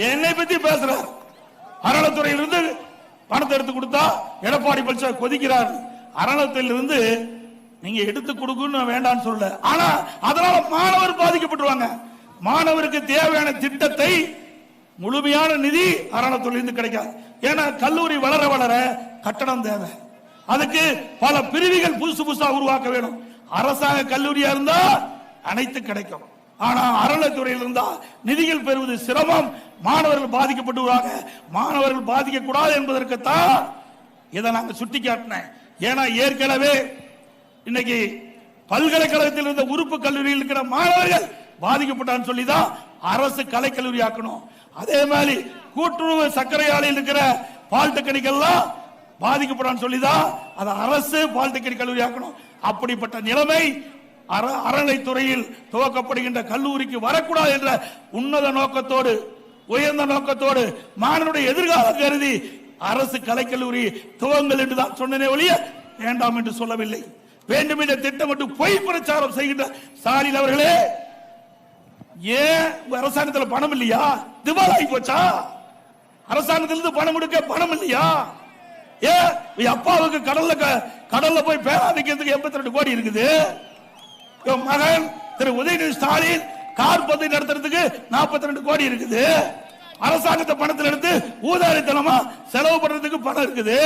என்னை பத்தி பேசுறார். அறநிலைத்துறையிலிருந்து பணத்தை எடுத்து கொடுத்தா எடப்பாடி பழனிசாமி கொதிக்கிறார். அறநிலையத்திலிருந்து நீங்க எடுத்து கொடுக்கணும் வேண்டாம்னு சொல்ல, ஆனா அதனால மாணவர் பாதிக்கப்பட்டுருவாங்க. மாணவருக்கு தேவையான திட்டத்தை முழுமையான நிதி அறநிலையத்திலிருந்து கிடைக்காது. ஏன்னா கல்லூரி வளர வளர கட்டணம் தேவை, அதுக்கு பல பிரிவுகள் புதுசு புதுசா உருவாக்க வேணும். அரசாங்க கல்லூரியா இருந்தா அனைத்து கிடைக்கும், ஆனா அறநிலையத்துறையில் இருந்தா நிதிகள் பெறுவது சிரமம், மாணவர்கள் பாதிக்கப்பட்டுவாங்க. மாணவர்கள் பாதிக்க கூடாது என்பதற்குத்தான் இதை நாங்கள் சுட்டி காட்டினேன். ஏன்னா ஏற்கனவே இன்னைக்கு பல்கலைக்கழகத்தில் இருந்த உறுப்பு கல்லூரியில் இருக்கிற மாணவர்கள் பாதிக்கப்பட்டான்னு சொல்லிதான் அரசு கலைக்கல்லூரி ஆக்கணும். அதே மாதிரி கூட்டுறவு சர்க்கரை ஆலையில் இருக்கிற பாலிடெக்னிக் எல்லாம் பாதிக்கப்படான்னு சொல்லிதான் அதை அரசு பாலிடெக்னிக் கல்லூரி ஆக்கணும். அப்படிப்பட்ட நிலைமை அறநிலைத்துறையில் துவக்கப்படுகின்ற கல்லூரிக்கு வரக்கூடாது என்ற உன்னத நோக்கத்தோடு, உயர்ந்த நோக்கத்தோடு, மாணவனுடைய எதிர்காலம் கருதி அரசு கலைக்கல்லூரி துவங்கள் என்று தான் சொன்னனே ஒழிய வேண்டாம் என்று சொல்லவில்லை. வேண்டும் என்ற திட்டமிட்டு பொய் பிரச்சாரம் செய்கின்ற ஸ்டாலின் அவர்களே, ஏன் அரசாங்கத்தில் பணம் இல்லையா? திவாலாகி போச்சா? அரசாங்கத்திலிருந்து பணம் கொடுக்க பணம் இல்லையா? ஏன் அப்பாவுக்கு கடல்ல போய் பேரா வைக்கிறதுக்கு 82 கோடி இருக்குது. மகன் திரு உதயநிதி ஸ்டாலின் கார் பந்தய நடத்துறதுக்கு 42 கோடி இருக்குது. அரசாங்கத்தை பணத்தில் எடுத்து ஊதாரித்தனமா செலவு பண்றதுக்கு பணம் இருக்குது.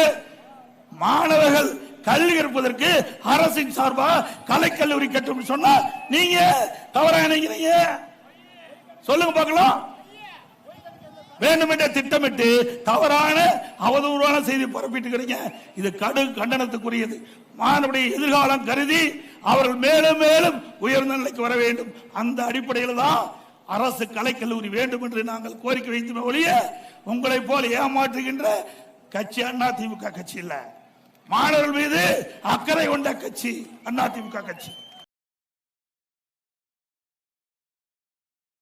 மாணவர்கள் கல்வி கற்பதற்கு அரசின் சார்பா கலைக்கல்லூரி கட்டும் சொன்னா நீங்க தவறா நினைக்கிறீங்க? சொல்லுங்க பார்க்கலாம். வேண்டுமென்றே திட்டமிட்டு தவறான அவதூறான செய்தி பரப்பிட்டு இருக்கிறீங்க. இது கடும் கண்டனத்துக்குரியது. மாணவருடைய எதிர்காலம் கருதி அவர்கள் மேலும் மேலும் உயர்ந்த நிலைக்கு வர வேண்டும். அந்த அடிப்படையில் தான் அரசு கலைக்கல்லூரி வேண்டும் என்று நாங்கள் கோரிக்கை வைத்தோமே ஒழிய உங்களை போல ஏமாற்றுகின்ற கட்சி அதிமுக கட்சி இல்ல. மாணவர்கள் மீது அக்கறை கொண்ட கட்சி அதிமுக கட்சி.